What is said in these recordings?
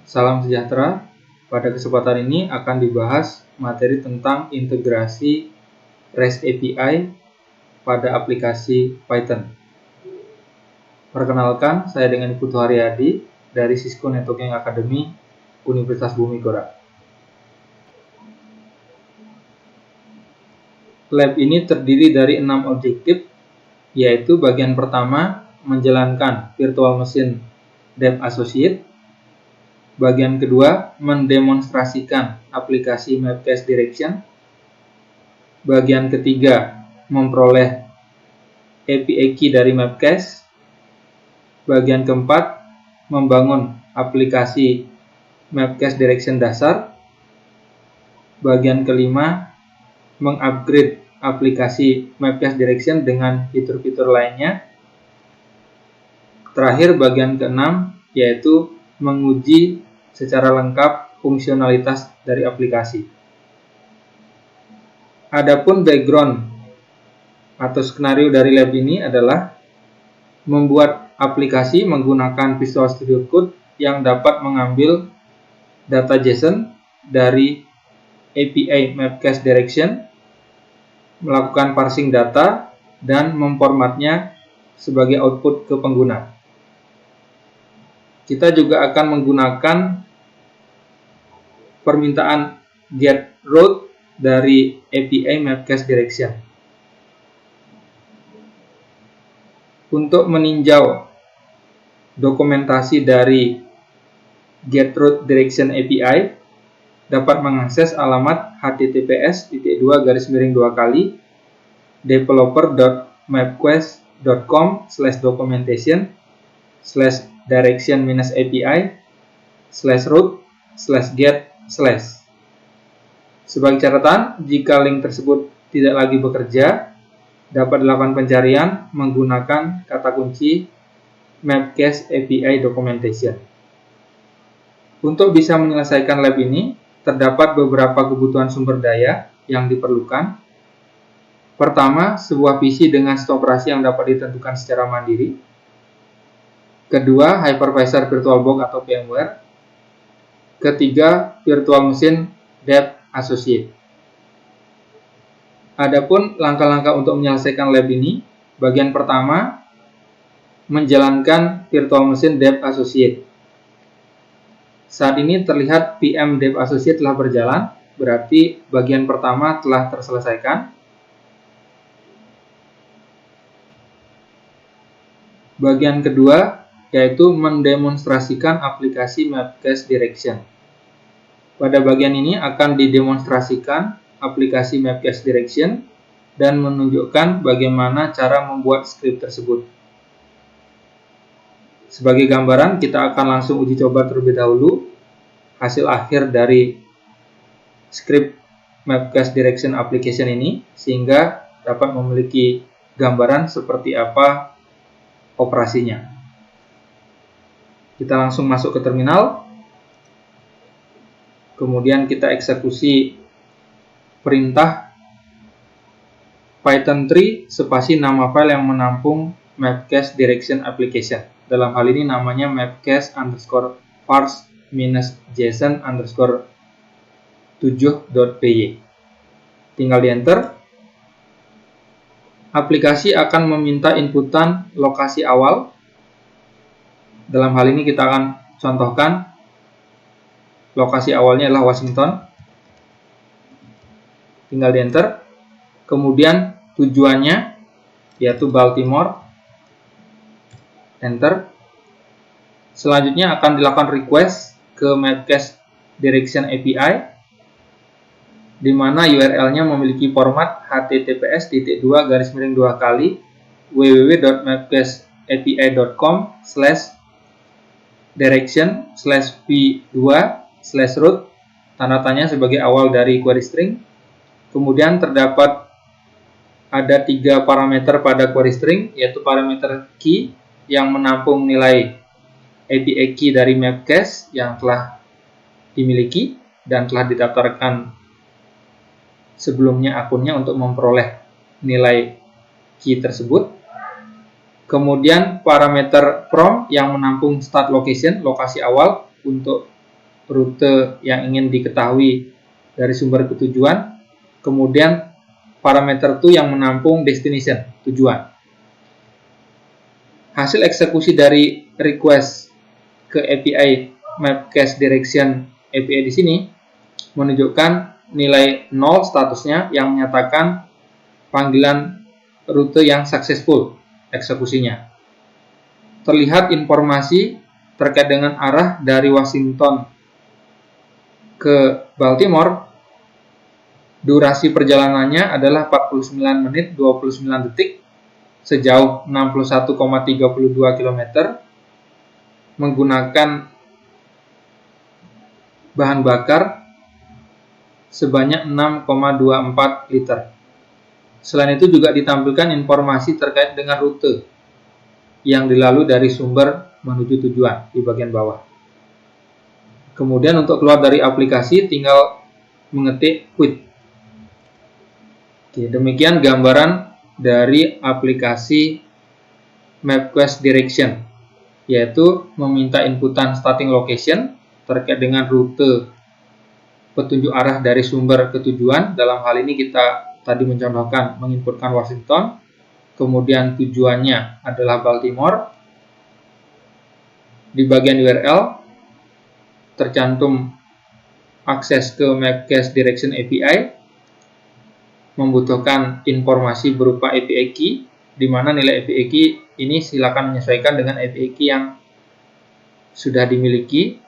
Salam sejahtera. Pada kesempatan ini akan dibahas materi tentang integrasi REST API pada aplikasi Python. Perkenalkan, saya dengan Putu Haryadi dari Cisco Networking Academy, Universitas Bumi Gora. Lab ini terdiri dari 6 objektif, yaitu bagian pertama menjalankan virtual machine Dev Associate. Bagian kedua, mendemonstrasikan aplikasi Mapcache Direction. Bagian ketiga, memperoleh API key dari Mapcache. Bagian keempat, membangun aplikasi Mapcache Direction dasar. Bagian kelima, mengupgrade aplikasi Mapcache Direction dengan fitur-fitur lainnya. Terakhir, bagian keenam, yaitu menguji secara lengkap fungsionalitas dari aplikasi. Adapun background atau skenario dari lab ini adalah membuat aplikasi menggunakan Visual Studio Code yang dapat mengambil data JSON dari API Mapcache Direction, melakukan parsing data, dan memformatnya sebagai output ke pengguna. Kita juga akan menggunakan permintaan get route dari API Mapcache Direction. Untuk meninjau dokumentasi dari get route direction API, dapat mengakses alamat https://developer.mapquest.com/documentation/direction-api/root/get/. Sebagai catatan, jika link tersebut tidak lagi bekerja, dapat dilakukan pencarian menggunakan kata kunci Mapcache API Documentation. Untuk bisa menyelesaikan lab ini, terdapat beberapa kebutuhan sumber daya yang diperlukan. Pertama, sebuah PC dengan sistem operasi yang dapat ditentukan secara mandiri. Kedua, hypervisor VirtualBox atau VMware. Ketiga, virtual machine Dev Associate. Adapun langkah-langkah untuk menyelesaikan lab ini, bagian pertama, menjalankan virtual machine Dev Associate. Saat ini terlihat VM Dev Associate telah berjalan, berarti bagian pertama telah terselesaikan. Bagian kedua, yaitu mendemonstrasikan aplikasi Mapcache Direction. Pada bagian ini akan didemonstrasikan aplikasi Mapcache Direction dan menunjukkan bagaimana cara membuat skrip tersebut. Sebagai gambaran, kita akan langsung uji coba terlebih dahulu hasil akhir dari skrip Mapcache Direction application ini, sehingga dapat memiliki gambaran seperti apa operasinya. Kita langsung masuk ke terminal. Kemudian kita eksekusi perintah Python 3 spasi nama file yang menampung Mapcache Direction Application. Dalam hal ini namanya mapcache_parse-json_7.py. Tinggal di enter. Aplikasi akan meminta inputan lokasi awal. Dalam hal ini kita akan contohkan lokasi awalnya adalah Washington. Tinggal di enter. Kemudian tujuannya yaitu Baltimore. Enter. Selanjutnya akan dilakukan request ke Mapcache Direction API, di mana URL-nya memiliki format https://www.mapcache.api.com/direction/v2/root, tanda tanya sebagai awal dari query string. Kemudian terdapat ada 3 parameter pada query string, yaitu parameter key yang menampung nilai API key dari Mapcache yang telah dimiliki dan telah didaftarkan sebelumnya akunnya untuk memperoleh nilai key tersebut. Kemudian parameter from yang menampung start location, lokasi awal untuk rute yang ingin diketahui dari sumber ke tujuan, kemudian parameter to yang menampung destination, tujuan. Hasil eksekusi dari request ke API map cache direction API di sini menunjukkan nilai 0 statusnya yang menyatakan panggilan rute yang successful eksekusinya. Terlihat informasi terkait dengan arah dari Washington ke Baltimore. Durasi perjalanannya adalah 49 menit 29 detik sejauh 61,32 km menggunakan bahan bakar sebanyak 6,24 liter. Selain itu juga ditampilkan informasi terkait dengan rute yang dilalui dari sumber menuju tujuan di bagian bawah. Kemudian untuk keluar dari aplikasi tinggal mengetik quit. Oke, demikian gambaran dari aplikasi MapQuest Direction, yaitu meminta inputan starting location terkait dengan rute petunjuk arah dari sumber ke tujuan. Dalam hal ini kita tadi mencontohkan menginputkan Washington, kemudian tujuannya adalah Baltimore. Di bagian URL tercantum akses ke MapQuest Direction API, membutuhkan informasi berupa API key, di mana nilai API key ini silakan menyesuaikan dengan API key yang sudah dimiliki.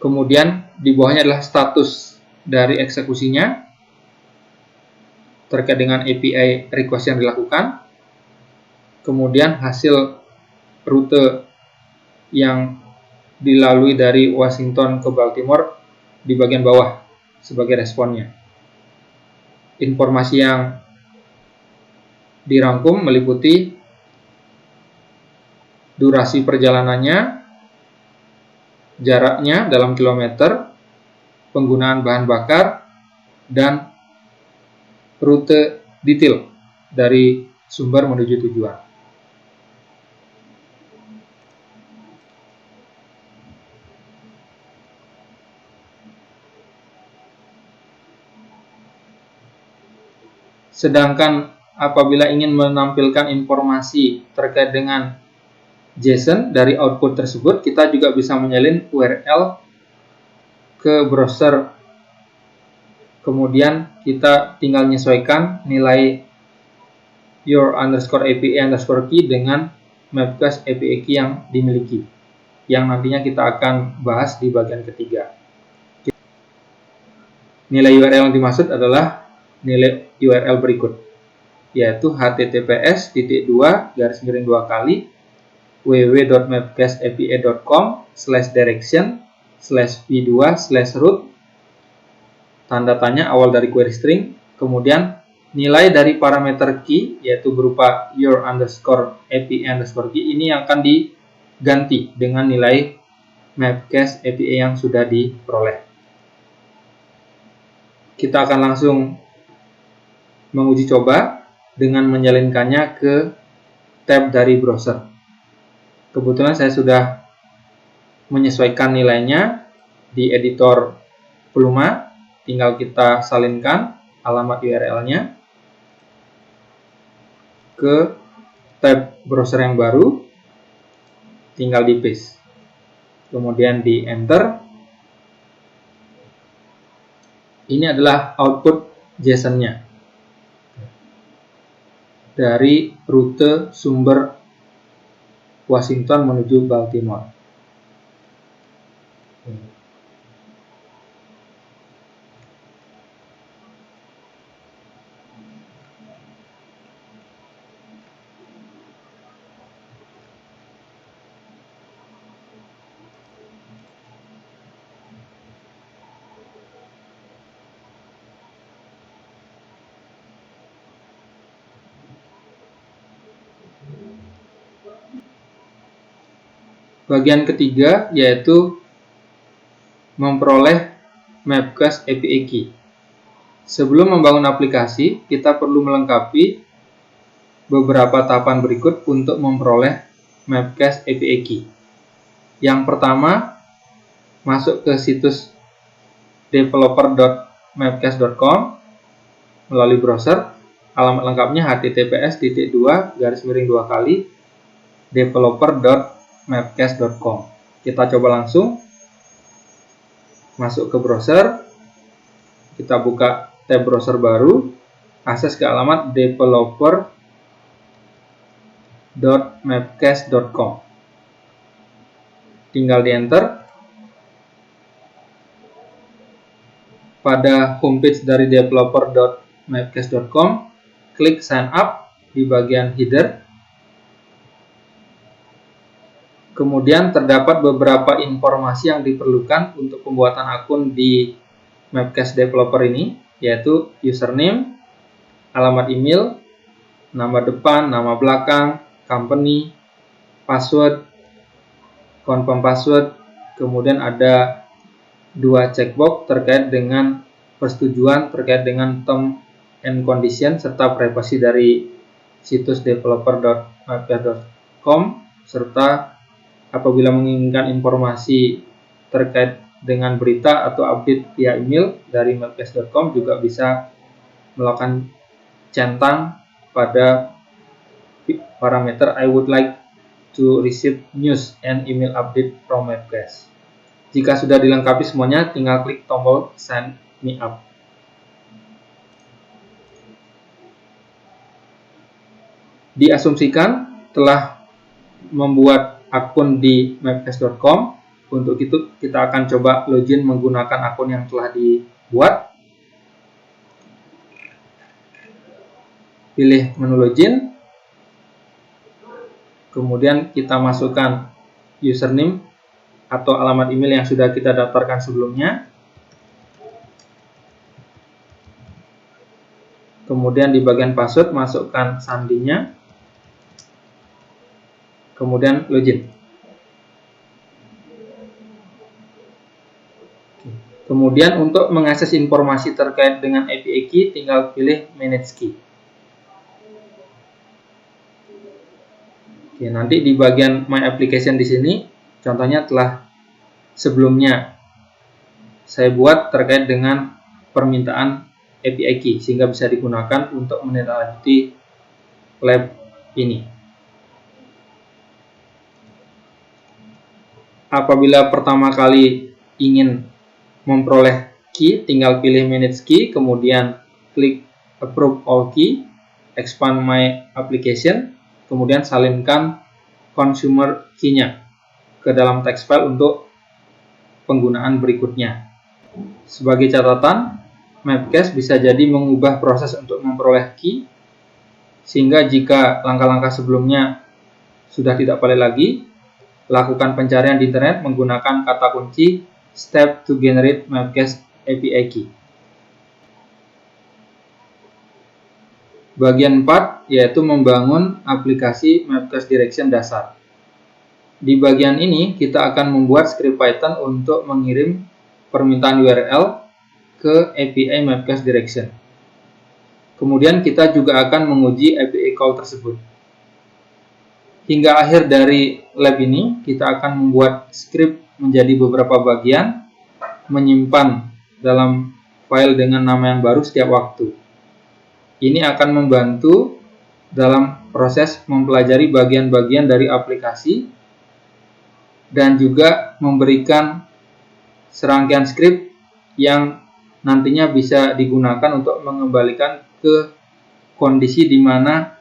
Kemudian di bawahnya adalah status dari eksekusinya terkait dengan API request yang dilakukan. Kemudian hasil rute yang dilalui dari Washington ke Baltimore di bagian bawah sebagai responnya. Informasi yang dirangkum meliputi durasi perjalanannya, jaraknya dalam kilometer, penggunaan bahan bakar, dan rute detail dari sumber menuju tujuan. Sedangkan apabila ingin menampilkan informasi terkait dengan JSON dari output tersebut, kita juga bisa menyalin URL ke browser. Kemudian kita tinggal menyesuaikan nilai your_API_key dengan MapQuest API key yang dimiliki, yang nantinya kita akan bahas di bagian ketiga. Nilai URL yang dimaksud adalah nilai URL berikut, yaitu https://www.mapcacheapi.com/direction/v2/root tanda tanya awal dari query string, kemudian nilai dari parameter key yaitu berupa your_API_key ini yang akan diganti dengan nilai MapQuest API yang sudah diperoleh. Kita akan langsung menguji coba dengan menjalinkannya ke tab dari browser. Kebetulan saya sudah menyesuaikan nilainya di editor Pluma, tinggal kita salinkan alamat URL-nya ke tab browser yang baru, tinggal di paste, kemudian di enter. Ini adalah output JSON-nya dari rute sumber Washington menuju Baltimore. Bagian ketiga yaitu memperoleh MapQuest API key. Sebelum membangun aplikasi, kita perlu melengkapi beberapa tahapan berikut untuk memperoleh MapQuest API key. Yang pertama, masuk ke situs developer.mapcast.com melalui browser. Alamat lengkapnya https://developer.mapcast.com. Kita coba langsung masuk ke browser. Kita buka tab browser baru, akses ke alamat developer.mapcast.com. Tinggal di enter. Pada homepage dari developer.mapcast.com, klik sign up di bagian header. Kemudian terdapat beberapa informasi yang diperlukan untuk pembuatan akun di Mapcast Developer ini, yaitu username, alamat email, nama depan, nama belakang, company, password, confirm password, kemudian ada 2 checkbox terkait dengan persetujuan terkait dengan term and condition serta privasi dari situs developer.mapcast.com, serta apabila menginginkan informasi terkait dengan berita atau update via email dari mapcast.com juga bisa melakukan centang pada parameter I would like to receive news and email update from Mapcast. Jika sudah dilengkapi semuanya, tinggal klik tombol sign me up. Diasumsikan telah membuat akun di mapcast.com. Untuk itu kita akan coba login menggunakan akun yang telah dibuat. Pilih menu login. Kemudian kita masukkan username atau alamat email yang sudah kita daftarkan sebelumnya. Kemudian di bagian password masukkan sandinya. Kemudian login. Kemudian untuk mengakses informasi terkait dengan API key, tinggal pilih manage key. Oke, nanti di bagian my application di sini, contohnya telah sebelumnya saya buat terkait dengan permintaan API key, sehingga bisa digunakan untuk menindaklanjuti lab ini. Apabila pertama kali ingin memperoleh key, tinggal pilih manage key, kemudian klik approve all key, expand my application, kemudian salinkan consumer key-nya ke dalam text file untuk penggunaan berikutnya. Sebagai catatan, Mapcast bisa jadi mengubah proses untuk memperoleh key, sehingga jika langkah-langkah sebelumnya sudah tidak perlu lagi, lakukan pencarian di internet menggunakan kata kunci step to generate Mapcast API key. Bagian 4 yaitu membangun aplikasi Mapcast Direction dasar. Di bagian ini kita akan membuat script Python untuk mengirim permintaan URL ke API Mapcast Direction. Kemudian kita juga akan menguji API call tersebut. Hingga akhir dari lab ini kita akan membuat script menjadi beberapa bagian, menyimpan dalam file dengan nama yang baru setiap waktu. Ini akan membantu dalam proses mempelajari bagian-bagian dari aplikasi dan juga memberikan serangkaian script yang nantinya bisa digunakan untuk mengembalikan ke kondisi di mana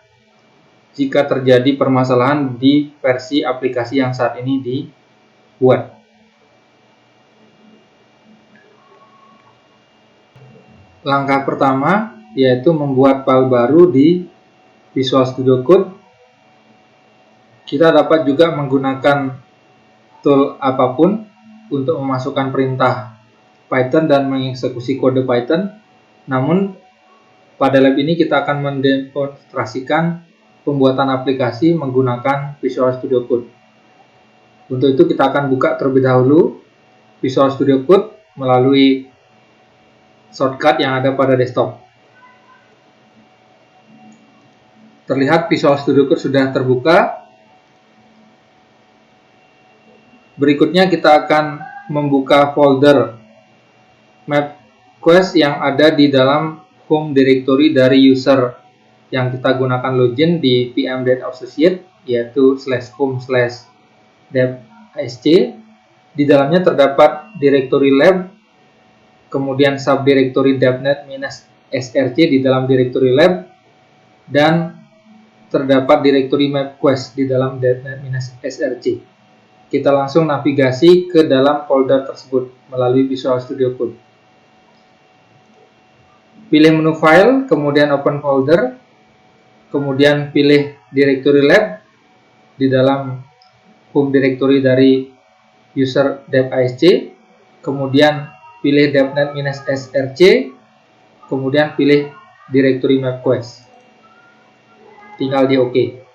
jika terjadi permasalahan di versi aplikasi yang saat ini dibuat. Langkah pertama yaitu membuat file baru di Visual Studio Code. Kita dapat juga menggunakan tool apapun untuk memasukkan perintah Python dan mengeksekusi kode Python. Namun pada lab ini kita akan mendemonstrasikan pembuatan aplikasi menggunakan Visual Studio Code. Untuk itu kita akan buka terlebih dahulu Visual Studio Code melalui shortcut yang ada pada desktop. Terlihat Visual Studio Code sudah terbuka. Berikutnya kita akan membuka folder MapQuest yang ada di dalam home directory dari user yang kita gunakan login di pm.associate, yaitu /home/depasc. Di dalamnya terdapat directory lab, kemudian subdirectory depnet-src di dalam directory lab, dan terdapat directory MapQuest di dalam depnet-src. Kita langsung navigasi ke dalam folder tersebut melalui Visual Studio Code. Pilih menu file, kemudian open folder, kemudian pilih directory lab di dalam home directory dari user depasc, kemudian pilih depnet-src, kemudian pilih directory MapQuest. Tinggal di OK.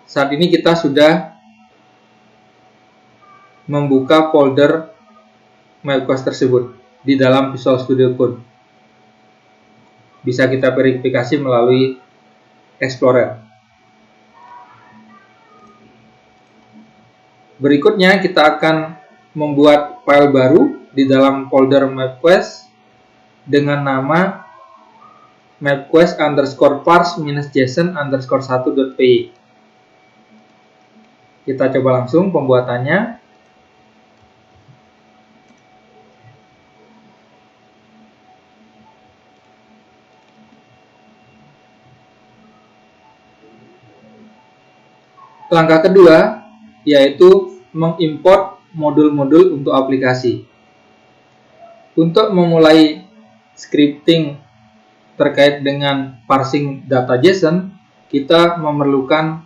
Saat ini kita sudah membuka folder MapQuest tersebut di dalam Visual Studio Code. Bisa kita verifikasi melalui Explorer. Berikutnya kita akan membuat file baru di dalam folder MapQuest dengan nama MapQuest_parse-json_1.py. Kita coba langsung pembuatannya. Langkah kedua yaitu mengimport modul-modul untuk aplikasi. Untuk memulai scripting terkait dengan parsing data JSON, kita memerlukan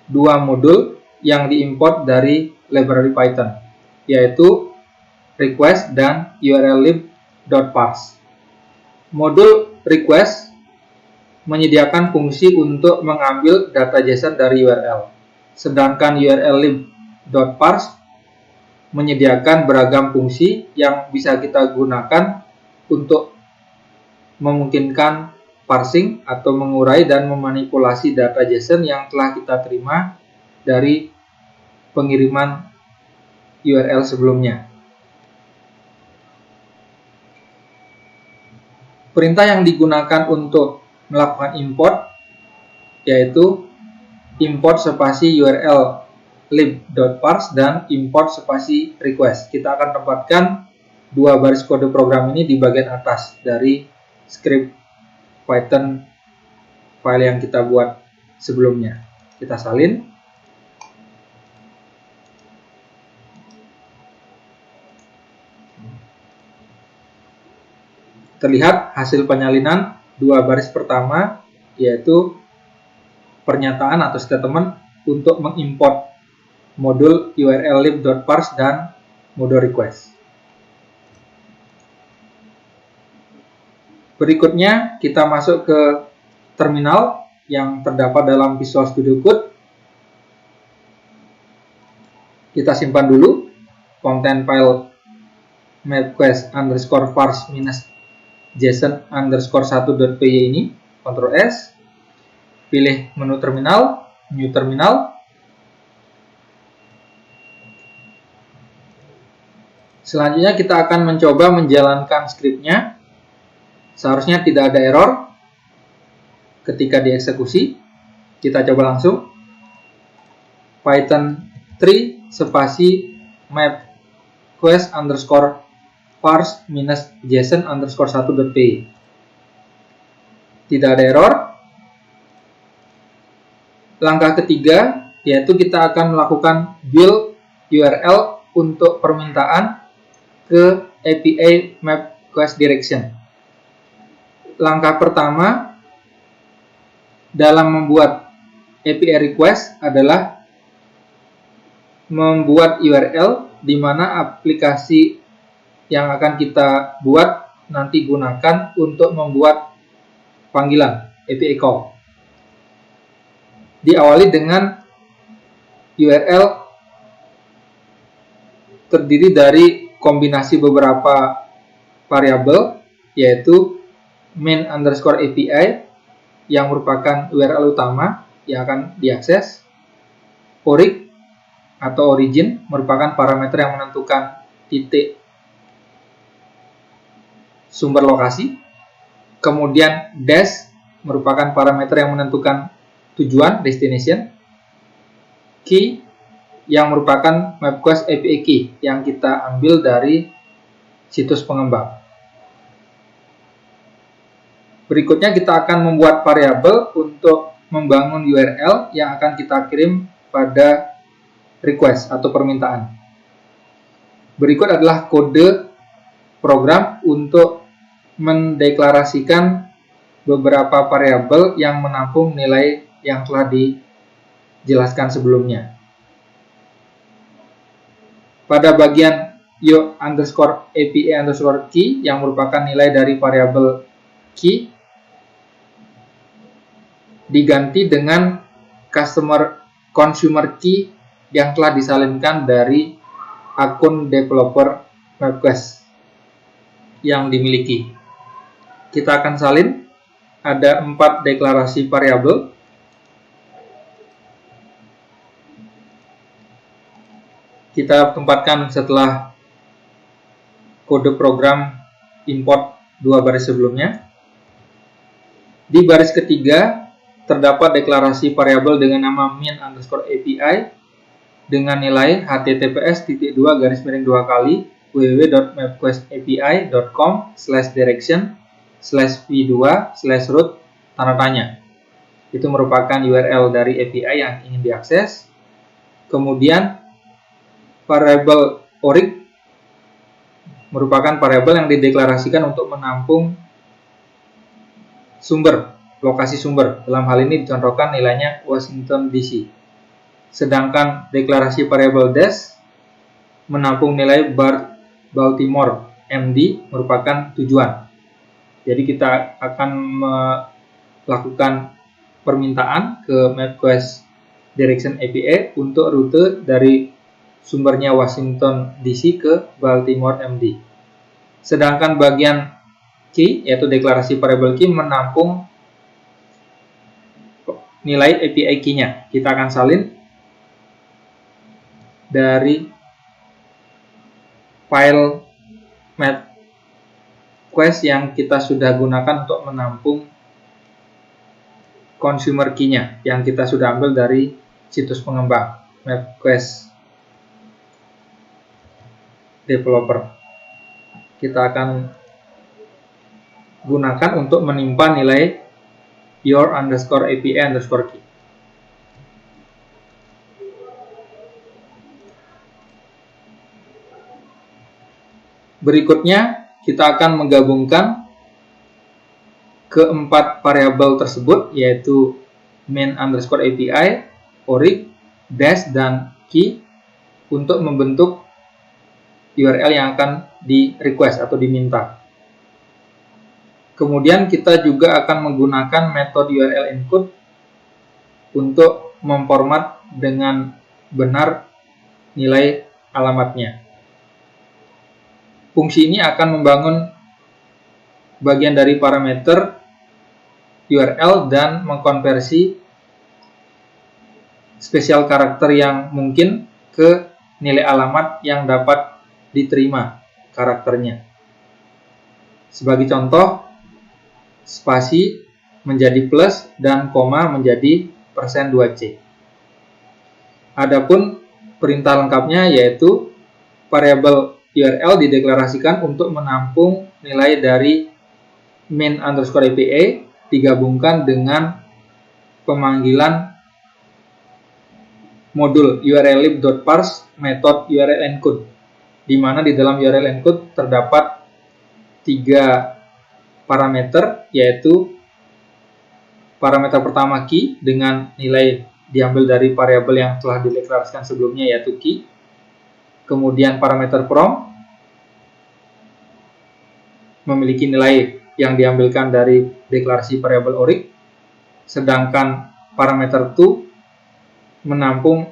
dua modul yang diimport dari library Python, yaitu request dan urllib.parse. Modul request menyediakan fungsi untuk mengambil data JSON dari URL, sedangkan urllib.parse menyediakan beragam fungsi yang bisa kita gunakan untuk memungkinkan parsing atau mengurai dan memanipulasi data JSON yang telah kita terima dari pengiriman URL sebelumnya. Perintah yang digunakan untuk melakukan import yaitu import spasi url lib.parse dan import spasi request. Kita akan tempatkan dua baris kode program ini di bagian atas dari script Python file yang kita buat sebelumnya. Kita salin. Terlihat hasil penyalinan dua baris pertama, yaitu pernyataan atau statement untuk mengimport modul urllib.parse dan modul request. Berikutnya kita masuk ke terminal yang terdapat dalam Visual Studio Code. Kita simpan dulu konten file MapQuest_parse-json_1.py ini, Ctrl S, pilih menu terminal, new terminal. Selanjutnya kita akan mencoba menjalankan skripnya. Seharusnya tidak ada error ketika dieksekusi. Kita coba langsung. Python 3 spasi MapQuest_parse-json_1.py. Tidak ada error. Langkah ketiga yaitu kita akan melakukan build URL untuk permintaan ke API MapQuest Direction. Langkah pertama dalam membuat API request adalah membuat URL di mana aplikasi yang akan kita buat nanti gunakan untuk membuat panggilan API call. Diawali dengan URL terdiri dari kombinasi beberapa variabel, yaitu main_API yang merupakan URL utama yang akan diakses, orig atau origin merupakan parameter yang menentukan titik sumber lokasi. Kemudian dash merupakan parameter yang menentukan tujuan, destination. Key yang merupakan MapQuest API key yang kita ambil dari situs pengembang. Berikutnya kita akan membuat variabel untuk membangun URL yang akan kita kirim pada request atau permintaan. Berikut adalah kode program untuk mendeklarasikan beberapa variabel yang menampung nilai yang telah dijelaskan sebelumnya. Pada bagian yo_API_key yang merupakan nilai dari variabel key diganti dengan consumer key yang telah disalinkan dari akun developer MapQuest yang dimiliki. Kita akan salin, ada 4 deklarasi variabel. Kita tempatkan setelah kode program import 2 baris sebelumnya. Di baris ketiga terdapat deklarasi variabel dengan nama main_API dengan nilai https://2 kali www.mapquestapi.com/direction/v2/root tanda tanya. Itu merupakan URL dari API yang ingin diakses. Kemudian variabel orig merupakan variabel yang dideklarasikan untuk menampung sumber, lokasi sumber. Dalam hal ini dicontohkan nilainya Washington DC. Sedangkan deklarasi variabel dash menampung nilai Baltimore MD merupakan tujuan. Jadi kita akan melakukan permintaan ke MapQuest Direction API untuk rute dari sumbernya Washington DC ke Baltimore MD. Sedangkan bagian key, yaitu deklarasi variabel key, menampung nilai API key-nya. Kita akan salin dari file MapQuest yang kita sudah gunakan untuk menampung consumer key-nya yang kita sudah ambil dari situs pengembang MapQuest developer. Kita akan gunakan untuk menimpa nilai your_API_key. Berikutnya kita akan menggabungkan keempat variabel tersebut, yaitu main_API, orig, dash, dan key untuk membentuk URL yang akan di request atau diminta. Kemudian kita juga akan menggunakan metode URL encode untuk memformat dengan benar nilai alamatnya. Fungsi ini akan membangun bagian dari parameter URL dan mengkonversi spesial karakter yang mungkin ke nilai alamat yang dapat diterima karakternya. Sebagai contoh, spasi menjadi plus dan koma menjadi %2c. Adapun perintah lengkapnya yaitu variabel URL dideklarasikan untuk menampung nilai dari main_API digabungkan dengan pemanggilan modul urllib.parse metode URL encode, di mana di dalam URL encode terdapat 3 parameter, yaitu parameter pertama key dengan nilai diambil dari variabel yang telah dideklarasikan sebelumnya yaitu key. Kemudian parameter from memiliki nilai yang diambilkan dari deklarasi variabel orig. Sedangkan parameter to menampung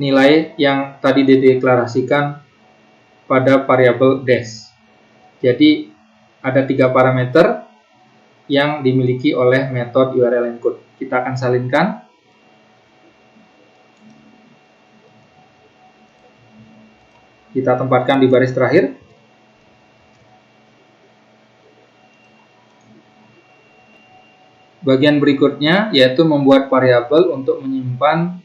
nilai yang tadi dideklarasikan pada variabel dash. Jadi ada 3 parameter yang dimiliki oleh metode URL encode. Kita akan salinkan. Kita tempatkan di baris terakhir. Bagian berikutnya yaitu membuat variabel untuk menyimpan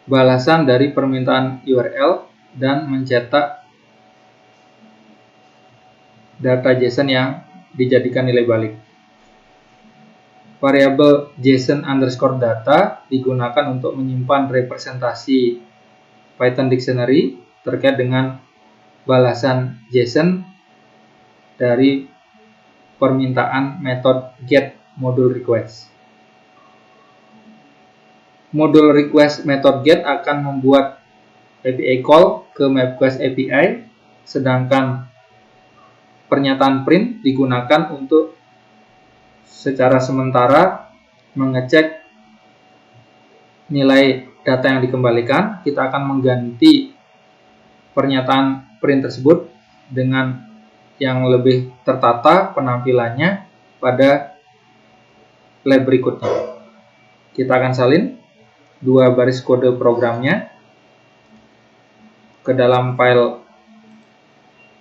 balasan dari permintaan URL dan mencetak data JSON yang dijadikan nilai balik. Variabel JSON_data digunakan untuk menyimpan representasi Python Dictionary terkait dengan balasan JSON dari permintaan metode get module request. Module request method get akan membuat API call ke MapQuest API, sedangkan pernyataan print digunakan untuk secara sementara mengecek nilai data yang dikembalikan. Kita akan mengganti pernyataan print tersebut dengan yang lebih tertata penampilannya pada lab berikutnya. Kita akan salin dua baris kode programnya ke dalam file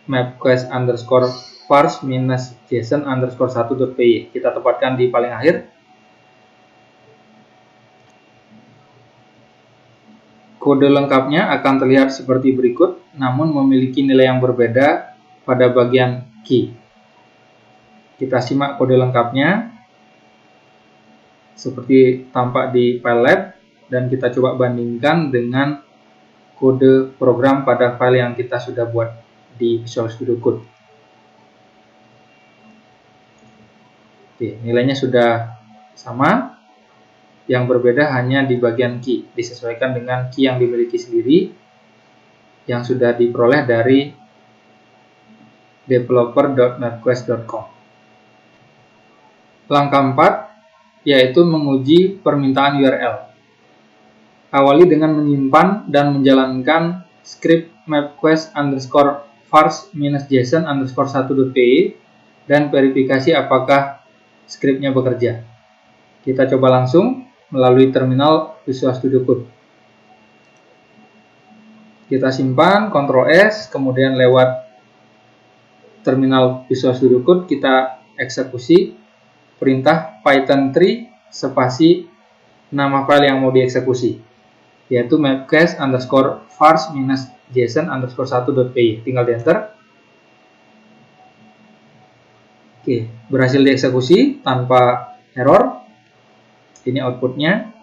mapquest_parse-json_1.py. Kita tempatkan di paling akhir. Kode lengkapnya akan terlihat seperti berikut, namun memiliki nilai yang berbeda pada bagian key. Kita simak kode lengkapnya seperti tampak di file lab, dan kita coba bandingkan dengan kode program pada file yang kita sudah buat di Visual Studio Code. Oke, nilainya sudah sama. Yang berbeda hanya di bagian key, disesuaikan dengan key yang dimiliki sendiri yang sudah diperoleh dari developer.mapquest.com. Langkah 4 yaitu menguji permintaan URL. Awali dengan menyimpan dan menjalankan script mapquest_parse-json_1.py dan verifikasi apakah skripnya bekerja. Kita coba langsung melalui terminal Visual Studio Code. Kita simpan, Ctrl S, kemudian lewat terminal Visual Studio Code kita eksekusi perintah python3 spasi nama file yang mau dieksekusi, yaitu mapquest_parse-json_1.py. Tinggal di enter. Oke, berhasil dieksekusi tanpa error. Ini outputnya.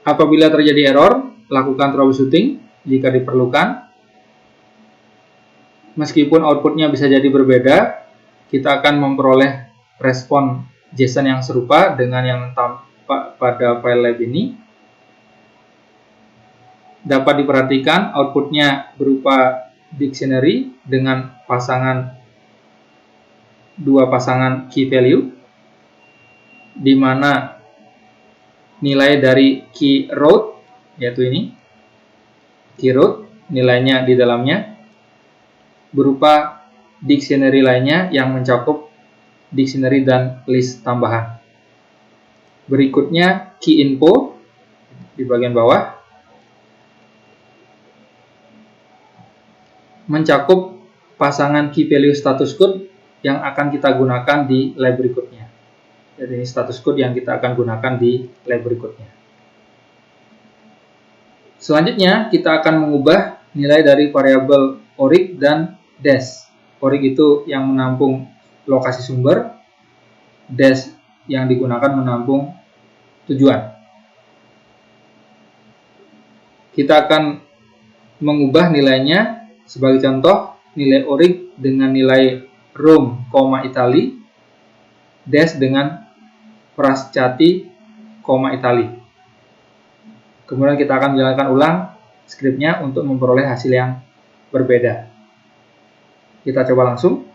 Apabila terjadi error, lakukan troubleshooting jika diperlukan. Meskipun outputnya bisa jadi berbeda, kita akan memperoleh respon JSON yang serupa dengan yang tampak pada file lab ini. Dapat diperhatikan outputnya berupa dictionary dengan dua pasangan key value, di mana nilai dari key root, yaitu ini, key root, nilainya di dalamnya berupa dictionary lainnya yang mencakup dictionary dan list tambahan. Berikutnya key info di bagian bawah mencakup pasangan key value status code yang akan kita gunakan di lab berikutnya. Jadi ini status code yang kita akan gunakan di lab berikutnya. Selanjutnya kita akan mengubah nilai dari variabel orig dan dash. Orig itu yang menampung lokasi sumber, dash yang digunakan menampung tujuan. Kita akan mengubah nilainya. Sebagai contoh, nilai orig dengan nilai Rome, Italy, dash dengan Frascati, Italy. Kemudian kita akan menjalankan ulang skripnya untuk memperoleh hasil yang berbeda. Kita coba langsung.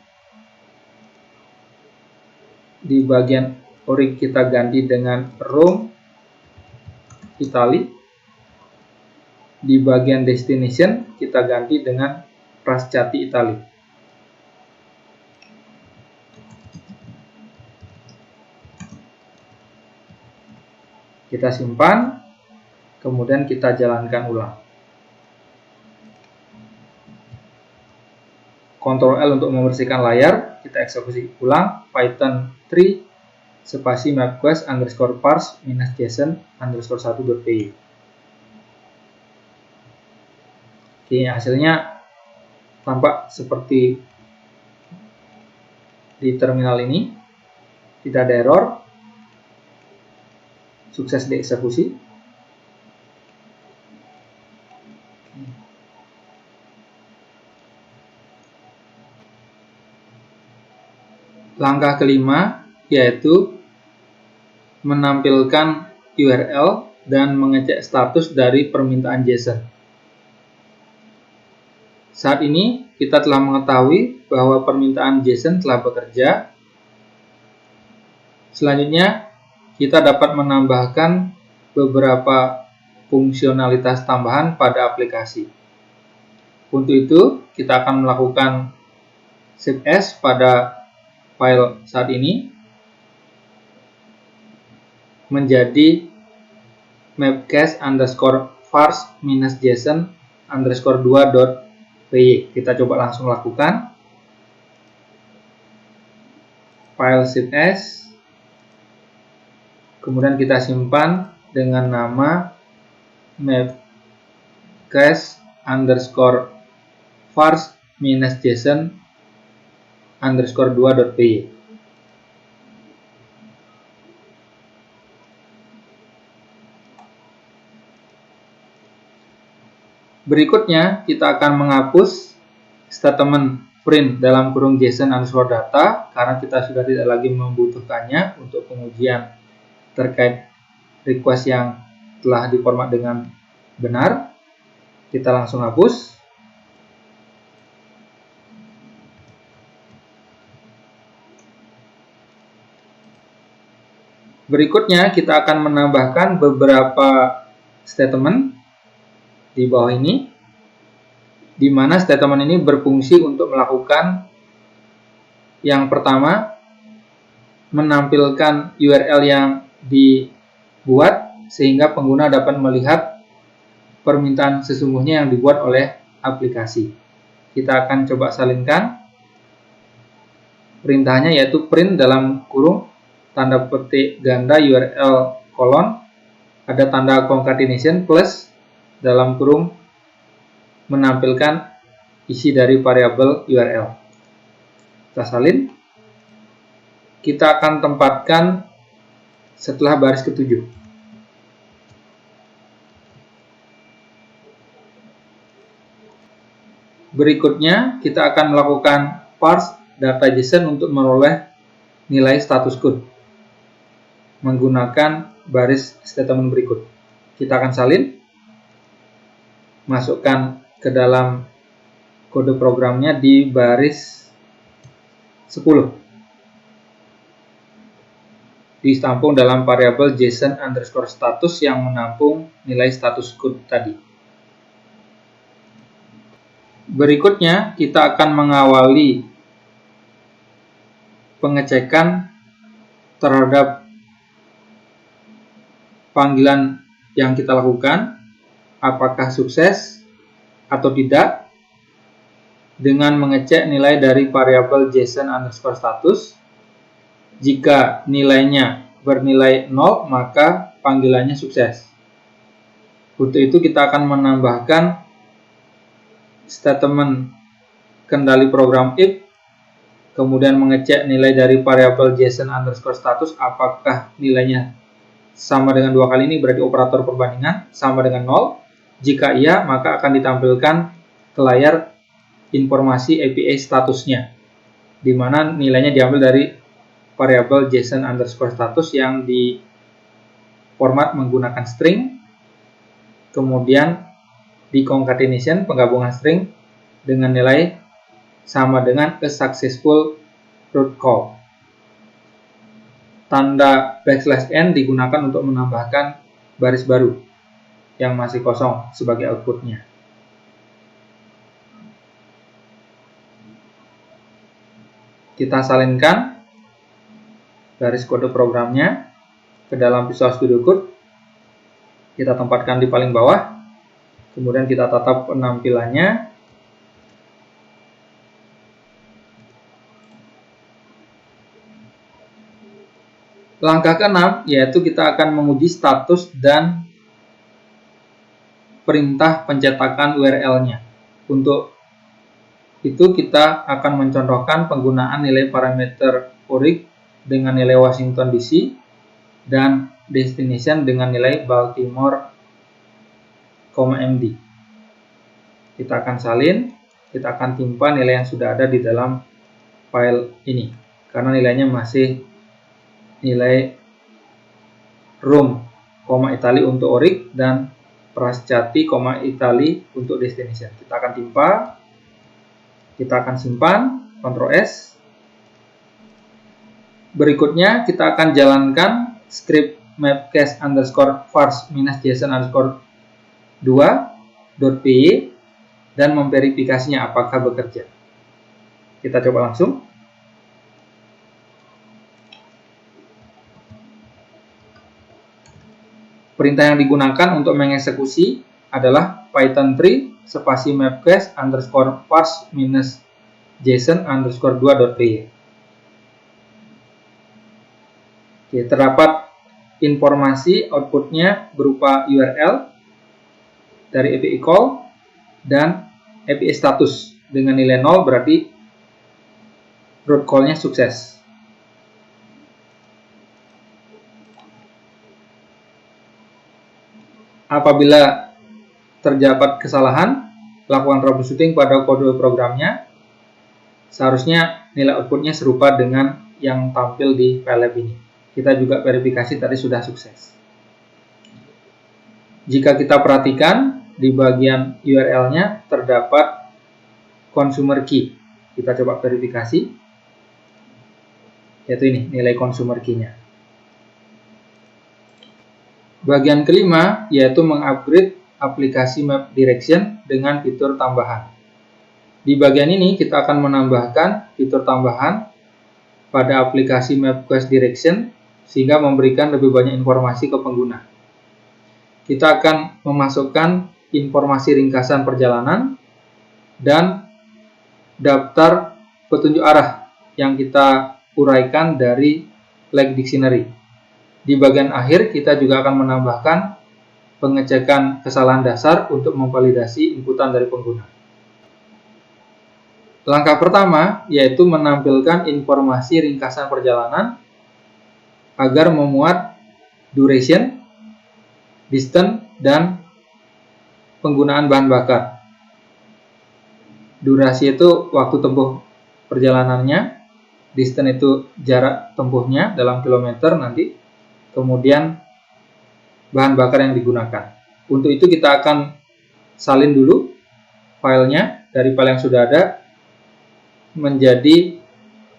Di bagian orig kita ganti dengan Rome, Italy. Di bagian destination kita ganti dengan Frascati, Italy. Kita simpan, kemudian kita jalankan ulang. Ctrl L untuk membersihkan layar, kita eksekusi ulang Python 3 spasi mapquest underscore parse minus json underscore 1.py. Oke, hasilnya tampak seperti di terminal ini, tidak ada error, sukses dieksekusi. Langkah kelima yaitu menampilkan URL dan mengecek status dari permintaan JSON. Saat ini kita telah mengetahui bahwa permintaan JSON telah bekerja. Selanjutnya kita dapat menambahkan beberapa fungsionalitas tambahan pada aplikasi. Untuk itu kita akan melakukan Shift S pada file saat ini menjadi mapquest underscore parse minus json underscore 2.py. Kita coba langsung lakukan. File Shift S, kemudian kita simpan dengan nama mapquest underscore parse minus json underscore 2.py. Berikutnya kita akan menghapus statement print dalam kurung JSON underscore data karena kita sudah tidak lagi membutuhkannya untuk pengujian terkait request yang telah diformat dengan benar. Kita langsung hapus. Berikutnya kita akan menambahkan beberapa statement di bawah ini, di mana statement ini berfungsi untuk melakukan yang pertama, menampilkan URL yang dibuat sehingga pengguna dapat melihat permintaan sesungguhnya yang dibuat oleh aplikasi. Kita akan coba salinkan perintahnya, yaitu print dalam kurung tanda petik ganda URL kolon, ada tanda concatenation plus dalam kurung menampilkan isi dari variabel URL. Kita salin. Kita akan tempatkan setelah baris ke-7. Berikutnya kita akan melakukan parse data JSON untuk memperoleh nilai status code menggunakan baris statement berikut. Kita akan salin, masukkan ke dalam kode programnya di baris 10, ditampung dalam variabel JSON underscore status yang menampung nilai status code tadi. Berikutnya kita akan mengawali pengecekan terhadap panggilan yang kita lakukan, apakah sukses atau tidak, dengan mengecek nilai dari variabel JSON underscore status. Jika nilainya bernilai 0, maka panggilannya sukses. Untuk itu kita akan menambahkan statement kendali program if, kemudian mengecek nilai dari variabel JSON underscore status apakah nilainya sama dengan 2 kali, ini berarti operator perbandingan sama dengan 0. Jika iya, maka akan ditampilkan ke layar informasi API statusnya, di mana nilainya diambil dari variabel JSON underscore status yang diformat menggunakan string, kemudian di concatenation penggabungan string dengan nilai sama dengan a successful root call. Tanda \n digunakan untuk menambahkan baris baru yang masih kosong sebagai outputnya. Kita salinkan baris kode programnya ke dalam Visual Studio Code. Kita tempatkan di paling bawah, kemudian kita tata penampilannya. Langkah ke-6 yaitu kita akan menguji status dan perintah pencetakan URL-nya. Untuk itu kita akan mencontohkan penggunaan nilai parameter ORIC dengan nilai Washington DC dan destination dengan nilai Baltimore, MD. Kita akan salin, kita akan timpa nilai yang sudah ada di dalam file ini karena nilainya masih nilai room, Italy untuk ORIC dan Prasjati, Italy untuk destination. Kita akan timpa, kita akan simpan, Ctrl S. Berikutnya kita akan jalankan script mapcase_fars-json_2.py dan memverifikasinya apakah bekerja. Kita coba langsung. Perintah yang digunakan untuk mengeksekusi adalah Python 3 spasi mapcase_fars-json_2.py. Oke, terdapat informasi outputnya berupa URL dari API call dan API status. Dengan nilai 0 berarti root call-nya sukses. Apabila terdapat kesalahan, lakukan troubleshooting pada kode programnya. Seharusnya nilai outputnya serupa dengan yang tampil di PyLab ini. Kita juga verifikasi tadi sudah sukses. Jika kita perhatikan di bagian URL-nya terdapat consumer key. Kita coba verifikasi. Yaitu ini, nilai consumer key-nya. Bagian kelima yaitu mengupgrade aplikasi Map Direction dengan fitur tambahan. Di bagian ini kita akan menambahkan fitur tambahan pada aplikasi MapQuest Direction sehingga memberikan lebih banyak informasi ke pengguna. Kita akan memasukkan informasi ringkasan perjalanan dan daftar petunjuk arah yang kita uraikan dari Lake Dictionary. Di bagian akhir kita juga akan menambahkan pengecekan kesalahan dasar untuk memvalidasi inputan dari pengguna. Langkah pertama yaitu menampilkan informasi ringkasan perjalanan agar memuat duration, distance, dan penggunaan bahan bakar. Durasi itu waktu tempuh perjalanannya, distance itu jarak tempuhnya dalam kilometer nanti, kemudian bahan bakar yang digunakan. Untuk itu kita akan salin dulu filenya dari file yang sudah ada menjadi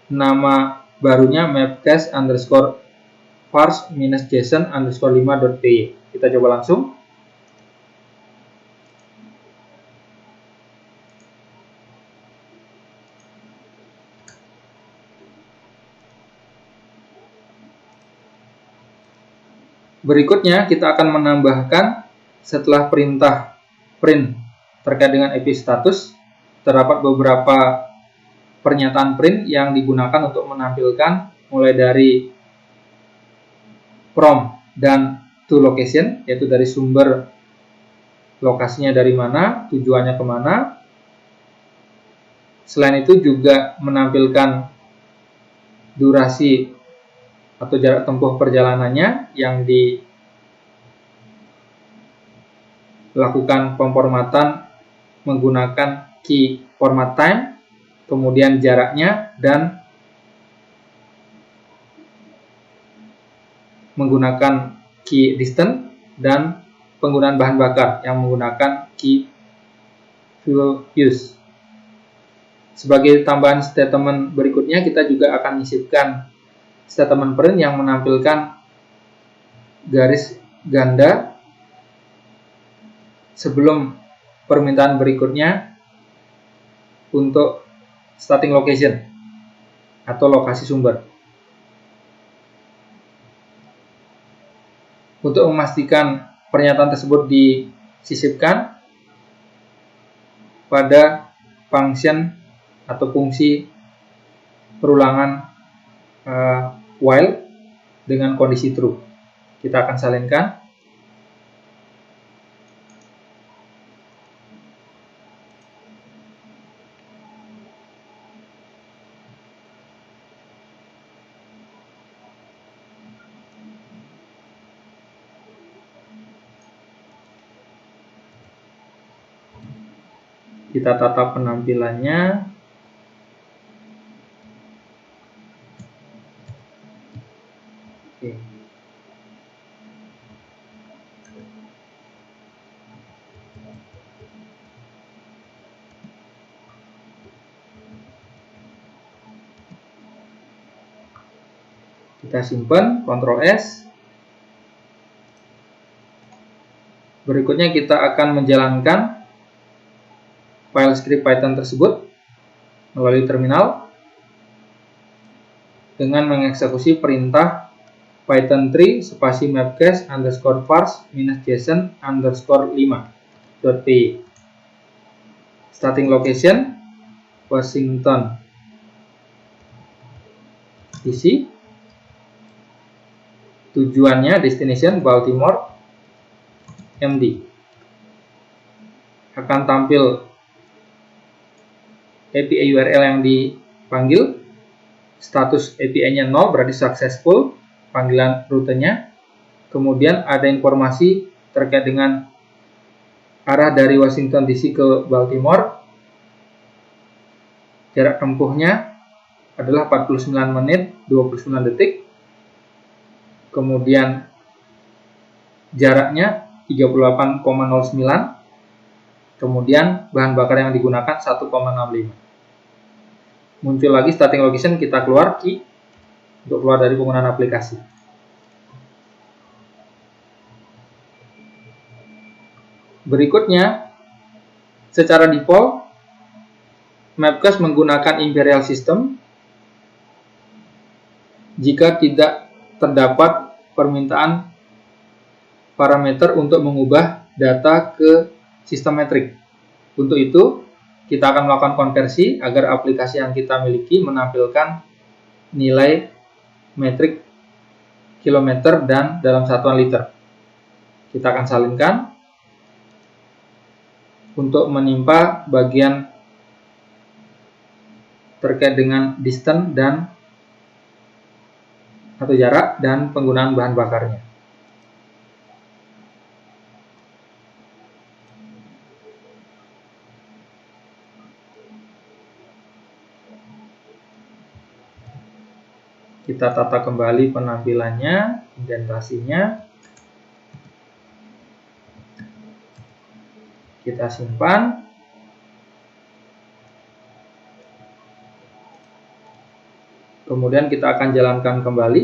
nama barunya mapcase_fars-json_5.py. Kita coba langsung. Berikutnya kita akan menambahkan setelah perintah print terkait dengan API status, terdapat beberapa pernyataan print yang digunakan untuk menampilkan mulai dari from dan to location, yaitu dari sumber lokasinya dari mana, tujuannya kemana. Selain itu juga menampilkan durasi atau jarak tempuh perjalanannya yang dilakukan pemformatan menggunakan key format time, kemudian jaraknya, dan menggunakan key distance, dan penggunaan bahan bakar yang menggunakan key fuel use. Sebagai tambahan statement berikutnya, kita juga akan menyisipkan statement print yang menampilkan garis ganda sebelum permintaan berikutnya untuk starting location atau lokasi sumber. Untuk memastikan pernyataan tersebut disisipkan pada function atau fungsi perulangan while dengan kondisi true. Kita akan salinkan. Kita tata penampilannya. Oke. Kita simpan, Ctrl S. Berikutnya kita akan menjalankan file script Python tersebut melalui terminal dengan mengeksekusi perintah python 3 spasi mapcache underscore parse minus json underscore 5.py. Starting location Washington DC. Tujuannya destination Baltimore MD. Akan tampil API URL yang dipanggil. Status API-nya 0 berarti successful panggilan rutenya. Kemudian ada informasi terkait dengan arah dari Washington DC ke Baltimore. Jarak tempuhnya adalah 49 menit 29 detik. Kemudian jaraknya 38,09. Kemudian bahan bakar yang digunakan 1,65. Muncul lagi starting location, kita keluar key untuk keluar dari penggunaan aplikasi. Berikutnya, secara default, Mapcache menggunakan Imperial System jika tidak terdapat permintaan parameter untuk mengubah data ke sistem metrik. Untuk itu, kita akan melakukan konversi agar aplikasi yang kita miliki menampilkan nilai metrik kilometer dan dalam satuan liter. Kita akan salinkan untuk menimpa bagian terkait dengan distance dan atau jarak dan penggunaan bahan bakarnya. Kita tata kembali penampilannya, indentasinya. Kita simpan. Kemudian kita akan jalankan kembali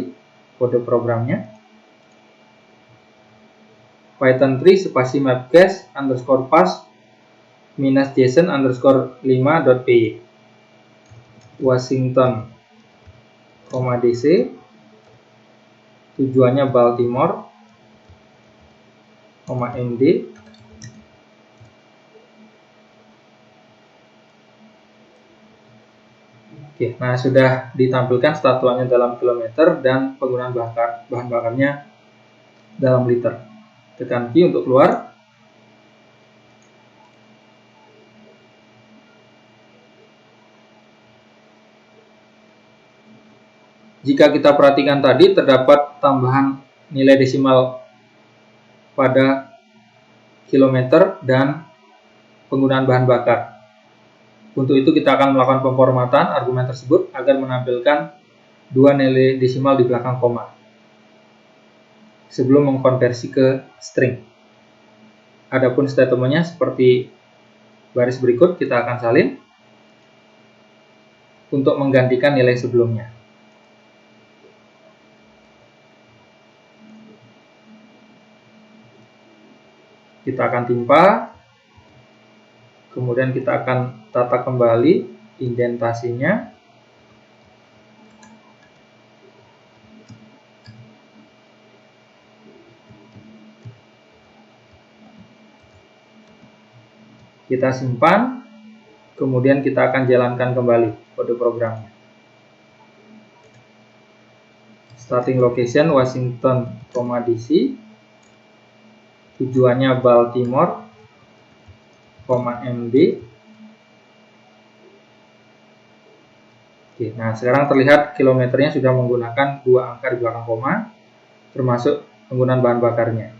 kode programnya. Python 3 spasi mapcache underscore parse minus json underscore 5.py. Washington, DC. Tujuannya Baltimore, MD. Oke, nah sudah ditampilkan satuannya dalam kilometer dan penggunaan bahan bakarnya dalam liter. Tekan Q untuk keluar. Jika kita perhatikan tadi, terdapat tambahan nilai desimal pada kilometer dan penggunaan bahan bakar. Untuk itu kita akan melakukan pemformatan argumen tersebut agar menampilkan dua nilai desimal di belakang koma sebelum mengkonversi ke string. Adapun statementnya seperti baris berikut, kita akan salin untuk menggantikan nilai sebelumnya. Kita akan timpa, kemudian kita akan tata kembali indentasinya. Kita simpan, kemudian kita akan jalankan kembali kode programnya. Starting location Washington, DC. Tujuannya Baltimore, MD. Oke, nah sekarang terlihat kilometernya sudah menggunakan 2 angka di belakang koma, termasuk penggunaan bahan bakarnya.